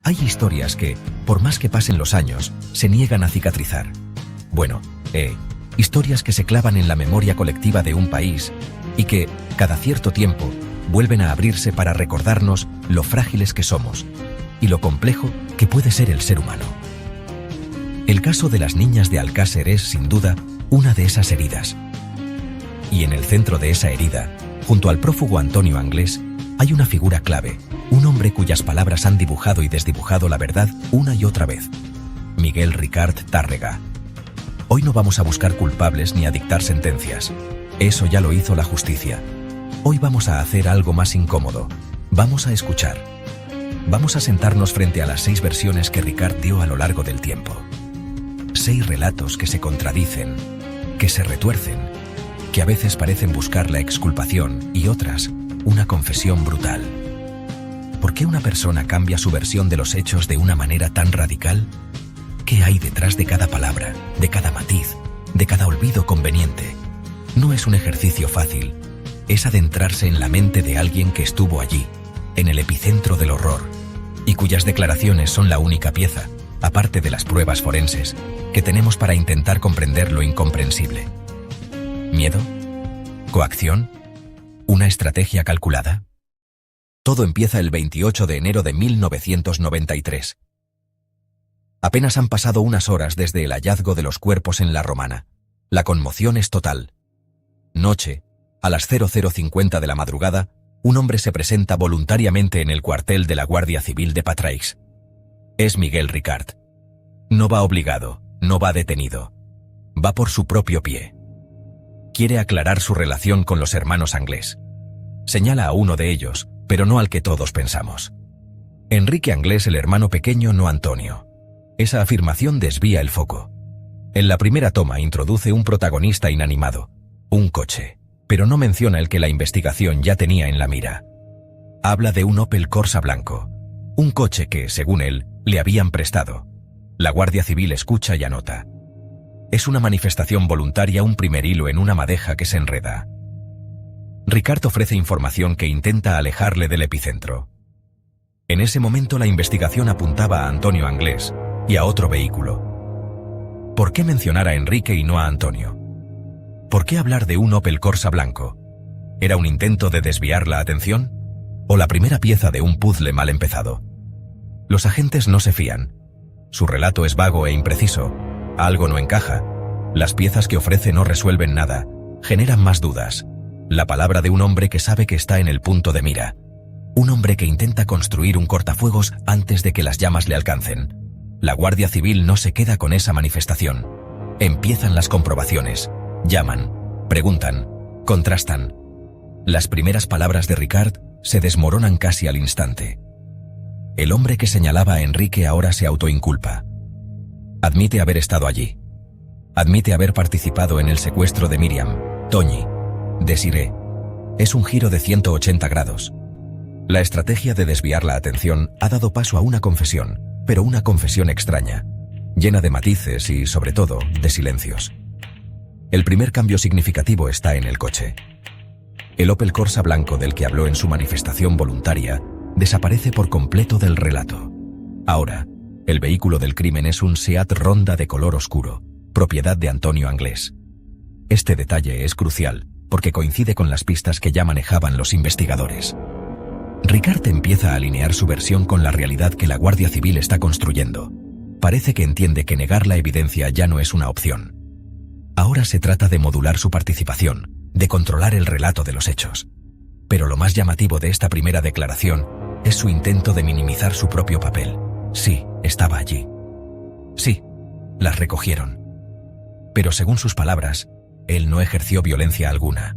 Hay historias que, por más que pasen los años, se niegan a cicatrizar. Bueno, historias que se clavan en la memoria colectiva de un país y que, cada cierto tiempo, vuelven a abrirse para recordarnos lo frágiles que somos y lo complejo que puede ser el ser humano. El caso de las niñas de Alcácer es, sin duda, una de esas heridas. Y en el centro de esa herida, junto al prófugo Antonio Anglés, hay una figura clave, un hombre cuyas palabras han dibujado y desdibujado la verdad una y otra vez: Miguel Ricard Tárrega. Hoy no vamos a buscar culpables ni a dictar sentencias. Eso ya lo hizo la justicia. Hoy vamos a hacer algo más incómodo. Vamos a escuchar. Vamos a sentarnos frente a las 6 versiones que Ricard dio a lo largo del tiempo. 6 relatos que se contradicen, que se retuercen, que a veces parecen buscar la exculpación y otras, una confesión brutal. ¿Por qué una persona cambia su versión de los hechos de una manera tan radical? ¿Qué hay detrás de cada palabra, de cada matiz, de cada olvido conveniente? No es un ejercicio fácil. Es adentrarse en la mente de alguien que estuvo allí, en el epicentro del horror, y cuyas declaraciones son la única pieza, aparte de las pruebas forenses, que tenemos para intentar comprender lo incomprensible. ¿Miedo? ¿Coacción? ¿Una estrategia calculada? Todo empieza el 28 de enero de 1993. Apenas han pasado unas horas desde el hallazgo de los cuerpos en La Romana. La conmoción es total. Noche, a las 00:50 de la madrugada, un hombre se presenta voluntariamente en el cuartel de la Guardia Civil de Patraix. Es Miguel Ricard. No va obligado, no va detenido. Va por su propio pie. Quiere aclarar su relación con los hermanos Anglés. Señala a uno de ellos, pero no al que todos pensamos. Enrique Anglés, el hermano pequeño, no Antonio. Esa afirmación desvía el foco. En la primera toma introduce un protagonista inanimado, un coche, pero no menciona el que la investigación ya tenía en la mira. Habla de un Opel Corsa blanco, un coche que, según él, le habían prestado. La Guardia Civil escucha y anota. Es una manifestación voluntaria, un primer hilo en una madeja que se enreda. Ricard ofrece información que intenta alejarle del epicentro. En ese momento la investigación apuntaba a Antonio Anglés y a otro vehículo. ¿Por qué mencionar a Enrique y no a Antonio? ¿Por qué hablar de un Opel Corsa blanco? ¿Era un intento de desviar la atención? ¿O la primera pieza de un puzzle mal empezado? Los agentes no se fían. Su relato es vago e impreciso. Algo no encaja. Las piezas que ofrece no resuelven nada. Generan más dudas. La palabra de un hombre que sabe que está en el punto de mira. Un hombre que intenta construir un cortafuegos antes de que las llamas le alcancen. La Guardia Civil no se queda con esa manifestación. Empiezan las comprobaciones. Llaman, preguntan, contrastan. Las primeras palabras de Ricard se desmoronan casi al instante. El hombre que señalaba a Enrique ahora se autoinculpa. Admite haber estado allí. Admite haber participado en el secuestro de Miriam, Toñi, Desiree. Es un giro de 180 grados. La estrategia de desviar la atención ha dado paso a una confesión, pero una confesión extraña, llena de matices y, sobre todo, de silencios. El primer cambio significativo está en el coche. El Opel Corsa blanco del que habló en su manifestación voluntaria desaparece por completo del relato. Ahora, el vehículo del crimen es un Seat Ronda de color oscuro, propiedad de Antonio Anglés. Este detalle es crucial, porque coincide con las pistas que ya manejaban los investigadores. Ricard empieza a alinear su versión con la realidad que la Guardia Civil está construyendo. Parece que entiende que negar la evidencia ya no es una opción. Ahora se trata de modular su participación, de controlar el relato de los hechos. Pero lo más llamativo de esta primera declaración es su intento de minimizar su propio papel. Sí, estaba allí. Sí, las recogieron. Pero según sus palabras, él no ejerció violencia alguna.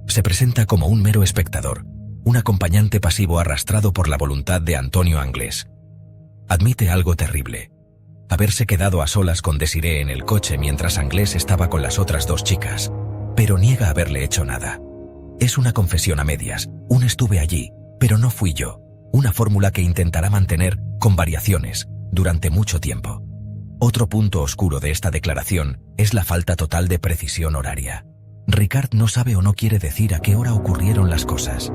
Se presenta como un mero espectador, un acompañante pasivo arrastrado por la voluntad de Antonio Anglés. Admite algo terrible: haberse quedado a solas con Desiree en el coche mientras Anglés estaba con las otras 2 chicas, pero niega haberle hecho nada. Es una confesión a medias, un estuve allí, pero no fui yo, una fórmula que intentará mantener, con variaciones, durante mucho tiempo. Otro punto oscuro de esta declaración es la falta total de precisión horaria. Ricard no sabe o no quiere decir a qué hora ocurrieron las cosas.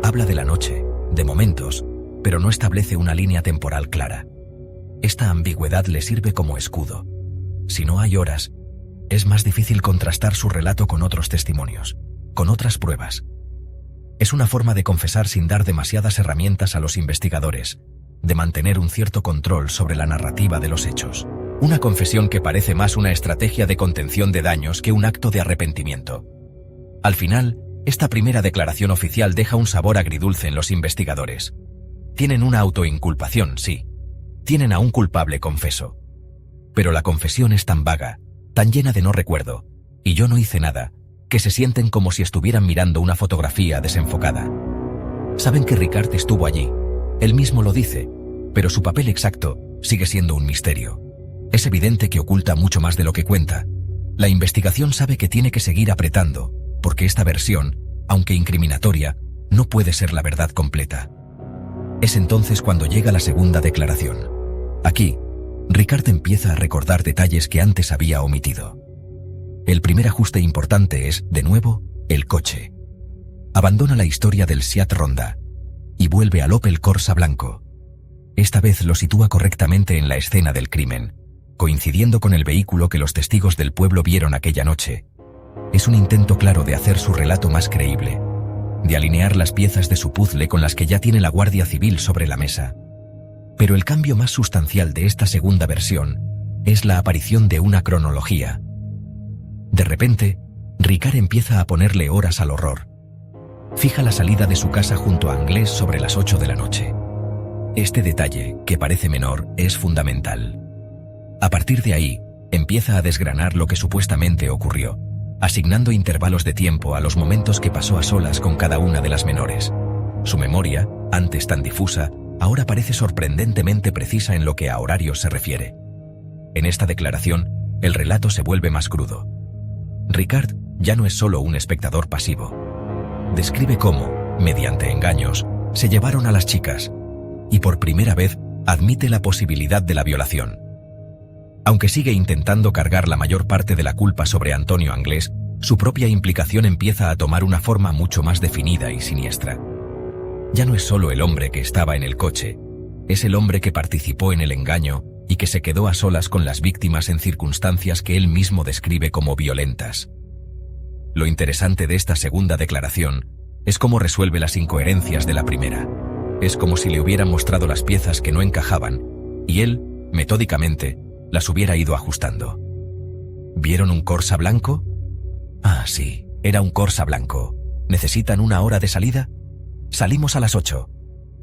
Habla de la noche, de momentos, pero no establece una línea temporal clara. Esta ambigüedad le sirve como escudo. Si no hay horas, es más difícil contrastar su relato con otros testimonios, con otras pruebas. Es una forma de confesar sin dar demasiadas herramientas a los investigadores, de mantener un cierto control sobre la narrativa de los hechos. Una confesión que parece más una estrategia de contención de daños que un acto de arrepentimiento. Al final, esta primera declaración oficial deja un sabor agridulce en los investigadores. Tienen una autoinculpación, sí. Tienen a un culpable confeso. Pero la confesión es tan vaga, tan llena de no recuerdo, y yo no hice nada, que se sienten como si estuvieran mirando una fotografía desenfocada. Saben que Ricard estuvo allí, él mismo lo dice, pero su papel exacto sigue siendo un misterio. Es evidente que oculta mucho más de lo que cuenta. La investigación sabe que tiene que seguir apretando, porque esta versión, aunque incriminatoria, no puede ser la verdad completa. Es entonces cuando llega la segunda declaración. Aquí, Ricard empieza a recordar detalles que antes había omitido. El primer ajuste importante es, de nuevo, el coche. Abandona la historia del Seat Ronda y vuelve al Opel Corsa blanco. Esta vez lo sitúa correctamente en la escena del crimen, coincidiendo con el vehículo que los testigos del pueblo vieron aquella noche. Es un intento claro de hacer su relato más creíble, de alinear las piezas de su puzzle con las que ya tiene la Guardia Civil sobre la mesa. Pero el cambio más sustancial de esta segunda versión es la aparición de una cronología. De repente, Ricard empieza a ponerle horas al horror. Fija la salida de su casa junto a Anglès sobre las 8 de la noche. Este detalle, que parece menor, es fundamental. A partir de ahí, empieza a desgranar lo que supuestamente ocurrió, asignando intervalos de tiempo a los momentos que pasó a solas con cada una de las menores. Su memoria, antes tan difusa, ahora parece sorprendentemente precisa en lo que a horarios se refiere. En esta declaración, el relato se vuelve más crudo. Ricard ya no es solo un espectador pasivo. Describe cómo, mediante engaños, se llevaron a las chicas, y por primera vez admite la posibilidad de la violación. Aunque sigue intentando cargar la mayor parte de la culpa sobre Antonio Anglès, su propia implicación empieza a tomar una forma mucho más definida y siniestra. Ya no es solo el hombre que estaba en el coche, es el hombre que participó en el engaño y que se quedó a solas con las víctimas en circunstancias que él mismo describe como violentas. Lo interesante de esta segunda declaración es cómo resuelve las incoherencias de la primera. Es como si le hubieran mostrado las piezas que no encajaban, y él, metódicamente, las hubiera ido ajustando. ¿Vieron un Corsa blanco? Ah, sí, era un Corsa blanco. ¿Necesitan una hora de salida? Salimos a las 8.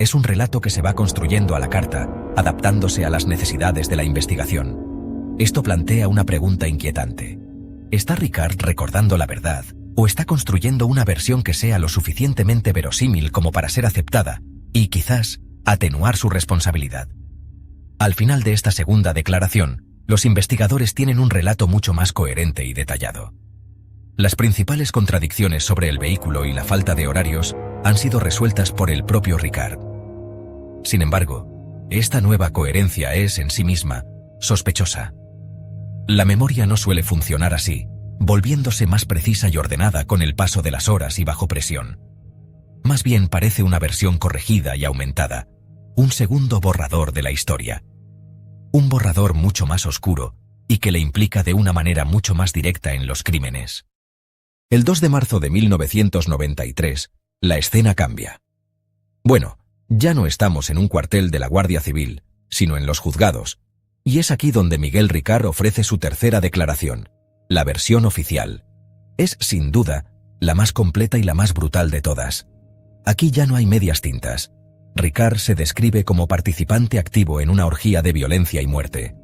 Es un relato que se va construyendo a la carta, adaptándose a las necesidades de la investigación. Esto plantea una pregunta inquietante. ¿Está Ricard recordando la verdad, o está construyendo una versión que sea lo suficientemente verosímil como para ser aceptada, y quizás atenuar su responsabilidad? Al final de esta segunda declaración, los investigadores tienen un relato mucho más coherente y detallado. Las principales contradicciones sobre el vehículo y la falta de horarios han sido resueltas por el propio Ricard. Sin embargo, esta nueva coherencia es, en sí misma, sospechosa. La memoria no suele funcionar así, volviéndose más precisa y ordenada con el paso de las horas y bajo presión. Más bien parece una versión corregida y aumentada, un segundo borrador de la historia. Un borrador mucho más oscuro y que le implica de una manera mucho más directa en los crímenes. El 2 de marzo de 1993, la escena cambia. Bueno, ya no estamos en un cuartel de la Guardia Civil, sino en los juzgados, y es aquí donde Miguel Ricard ofrece su tercera declaración, la versión oficial. Es, sin duda, la más completa y la más brutal de todas. Aquí ya no hay medias tintas. Ricard se describe como participante activo en una orgía de violencia y muerte.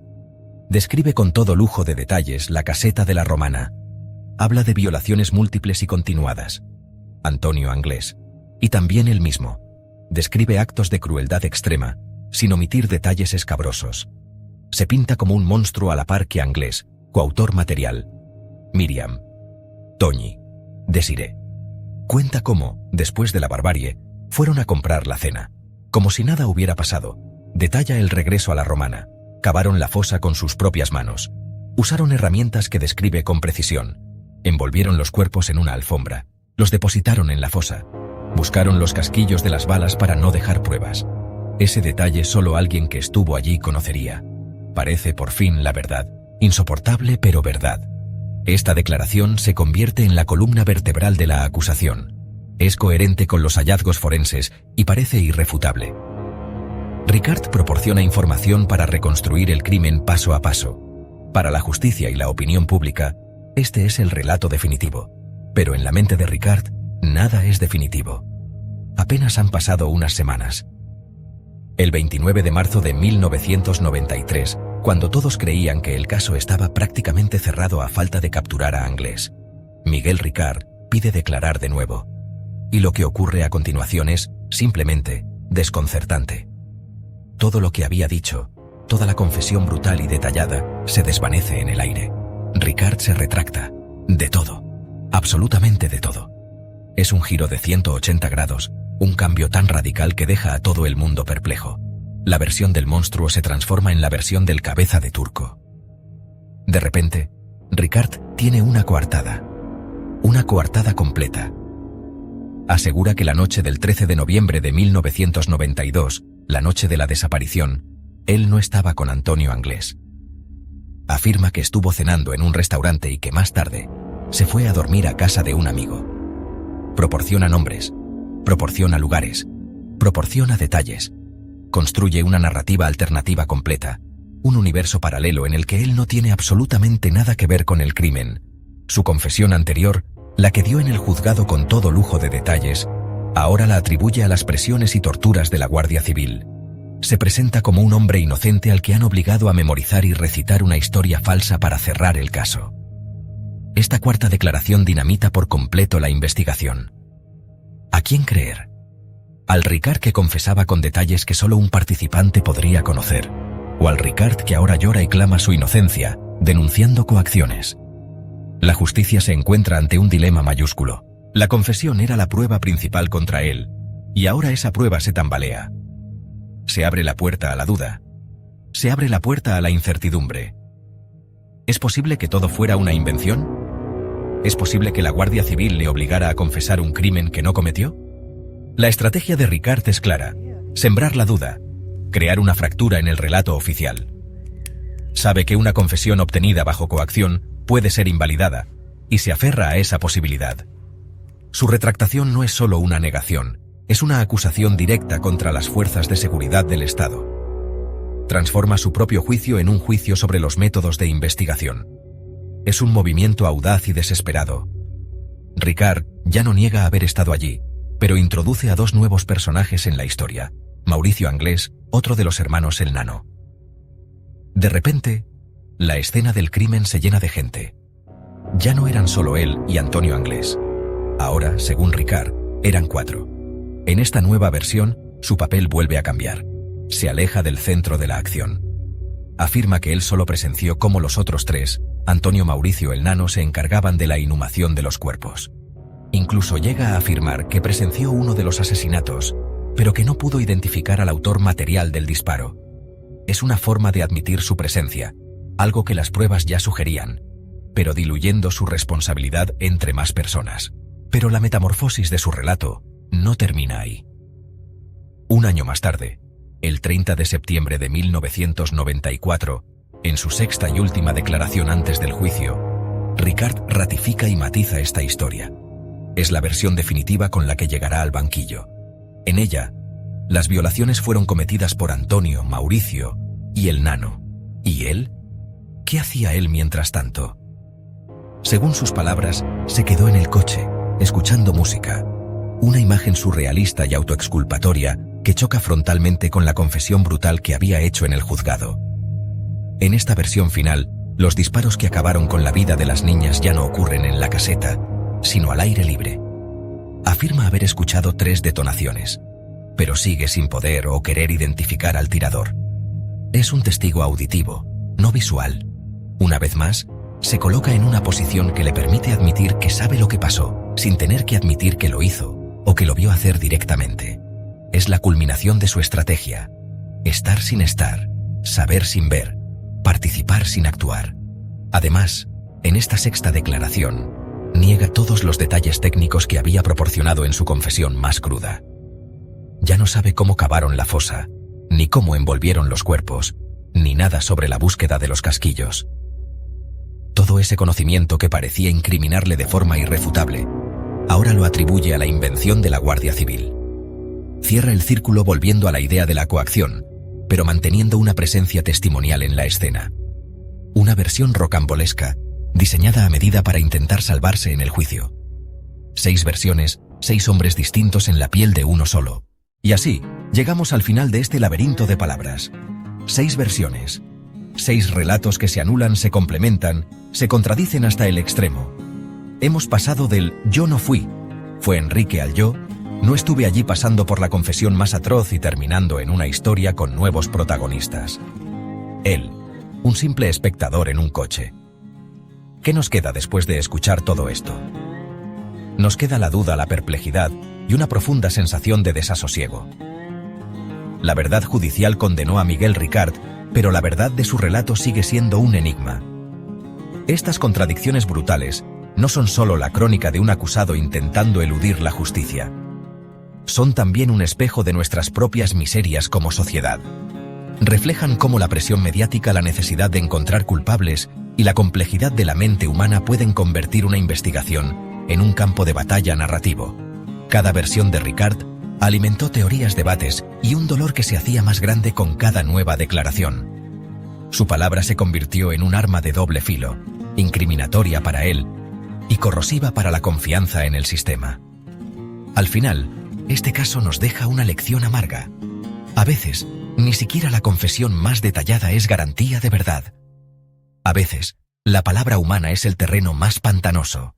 Describe con todo lujo de detalles la caseta de la Romana. Habla de violaciones múltiples y continuadas. Antonio Anglès. Y también él mismo. Describe actos de crueldad extrema, sin omitir detalles escabrosos. Se pinta como un monstruo a la par que Anglès, coautor material. Miriam. Toñi. Desiré. Cuenta cómo, después de la barbarie, fueron a comprar la cena. Como si nada hubiera pasado. Detalla el regreso a la Romana. Cavaron la fosa con sus propias manos. Usaron herramientas que describe con precisión. Envolvieron los cuerpos en una alfombra. Los depositaron en la fosa. Buscaron los casquillos de las balas para no dejar pruebas. Ese detalle solo alguien que estuvo allí conocería. Parece por fin la verdad. Insoportable pero verdad. Esta declaración se convierte en la columna vertebral de la acusación. Es coherente con los hallazgos forenses y parece irrefutable. Ricard proporciona información para reconstruir el crimen paso a paso. Para la justicia y la opinión pública, este es el relato definitivo. Pero en la mente de Ricard, nada es definitivo. Apenas han pasado unas semanas. El 29 de marzo de 1993, cuando todos creían que el caso estaba prácticamente cerrado a falta de capturar a Anglès, Miguel Ricard pide declarar de nuevo. Y lo que ocurre a continuación es, simplemente, desconcertante. Todo lo que había dicho, toda la confesión brutal y detallada, se desvanece en el aire. Ricard se retracta. De todo. Absolutamente de todo. Es un giro de 180 grados, un cambio tan radical que deja a todo el mundo perplejo. La versión del monstruo se transforma en la versión del cabeza de turco. De repente, Ricard tiene una coartada. Una coartada completa. Asegura que la noche del 13 de noviembre de 1992, la noche de la desaparición, él no estaba con Antonio Anglès. Afirma que estuvo cenando en un restaurante y que más tarde se fue a dormir a casa de un amigo. Proporciona nombres, proporciona lugares, proporciona detalles, construye una narrativa alternativa completa, un universo paralelo en el que él no tiene absolutamente nada que ver con el crimen. Su confesión anterior, la que dio en el juzgado con todo lujo de detalles, ahora la atribuye a las presiones y torturas de la Guardia Civil. Se presenta como un hombre inocente al que han obligado a memorizar y recitar una historia falsa para cerrar el caso. Esta cuarta declaración dinamita por completo la investigación. ¿A quién creer? ¿Al Ricard que confesaba con detalles que solo un participante podría conocer? ¿O al Ricard que ahora llora y clama su inocencia, denunciando coacciones? La justicia se encuentra ante un dilema mayúsculo. La confesión era la prueba principal contra él, y ahora esa prueba se tambalea. Se abre la puerta a la duda. Se abre la puerta a la incertidumbre. ¿Es posible que todo fuera una invención? ¿Es posible que la Guardia Civil le obligara a confesar un crimen que no cometió? La estrategia de Ricard es clara: sembrar la duda, crear una fractura en el relato oficial. Sabe que una confesión obtenida bajo coacción puede ser invalidada, y se aferra a esa posibilidad. Su retractación no es solo una negación, es una acusación directa contra las fuerzas de seguridad del Estado. Transforma su propio juicio en un juicio sobre los métodos de investigación. Es un movimiento audaz y desesperado. Ricard ya no niega haber estado allí, pero introduce a dos nuevos personajes en la historia: Mauricio Anglès, otro de los hermanos El Nano. De repente, la escena del crimen se llena de gente. Ya no eran solo él y Antonio Anglès. Ahora, según Ricard, eran 4. En esta nueva versión, su papel vuelve a cambiar. Se aleja del centro de la acción. Afirma que él solo presenció cómo los otros 3, Antonio, Mauricio, El Nano, se encargaban de la inhumación de los cuerpos. Incluso llega a afirmar que presenció uno de los asesinatos, pero que no pudo identificar al autor material del disparo. Es una forma de admitir su presencia, algo que las pruebas ya sugerían, pero diluyendo su responsabilidad entre más personas. Pero la metamorfosis de su relato no termina ahí. Un año más tarde, el 30 de septiembre de 1994, en su sexta y última declaración antes del juicio, Ricard ratifica y matiza esta historia. Es la versión definitiva con la que llegará al banquillo. En ella, las violaciones fueron cometidas por Antonio, Mauricio y El Nano. ¿Y él? ¿Qué hacía él mientras tanto? Según sus palabras, se quedó en el coche, escuchando música. Una imagen surrealista y autoexculpatoria que choca frontalmente con la confesión brutal que había hecho en el juzgado. En esta versión final, los disparos que acabaron con la vida de las niñas ya no ocurren en la caseta, sino al aire libre. Afirma haber escuchado 3 detonaciones, pero sigue sin poder o querer identificar al tirador. Es un testigo auditivo, no visual. Una vez más, se coloca en una posición que le permite admitir que sabe lo que pasó, sin tener que admitir que lo hizo, o que lo vio hacer directamente. Es la culminación de su estrategia: estar sin estar, saber sin ver, participar sin actuar. Además, en esta sexta declaración, niega todos los detalles técnicos que había proporcionado en su confesión más cruda. Ya no sabe cómo cavaron la fosa, ni cómo envolvieron los cuerpos, ni nada sobre la búsqueda de los casquillos. Todo ese conocimiento que parecía incriminarle de forma irrefutable, ahora lo atribuye a la invención de la Guardia Civil. Cierra el círculo volviendo a la idea de la coacción, pero manteniendo una presencia testimonial en la escena. Una versión rocambolesca, diseñada a medida para intentar salvarse en el juicio. 6 versiones, 6 hombres distintos en la piel de uno solo. Y así, llegamos al final de este laberinto de palabras. 6 versiones. 6 relatos que se anulan, se complementan, se contradicen hasta el extremo. Hemos pasado del «yo no fui», fue Enrique al «yo», no estuve allí, pasando por la confesión más atroz y terminando en una historia con nuevos protagonistas. Él, un simple espectador en un coche. ¿Qué nos queda después de escuchar todo esto? Nos queda la duda, la perplejidad y una profunda sensación de desasosiego. La verdad judicial condenó a Miguel Ricard, pero la verdad de su relato sigue siendo un enigma. Estas contradicciones brutales no son solo la crónica de un acusado intentando eludir la justicia. Son también un espejo de nuestras propias miserias como sociedad. Reflejan cómo la presión mediática, la necesidad de encontrar culpables y la complejidad de la mente humana pueden convertir una investigación en un campo de batalla narrativo. Cada versión de Ricard alimentó teorías, debates y un dolor que se hacía más grande con cada nueva declaración. Su palabra se convirtió en un arma de doble filo, incriminatoria para él y corrosiva para la confianza en el sistema. Al final, este caso nos deja una lección amarga. A veces, ni siquiera la confesión más detallada es garantía de verdad. A veces, la palabra humana es el terreno más pantanoso.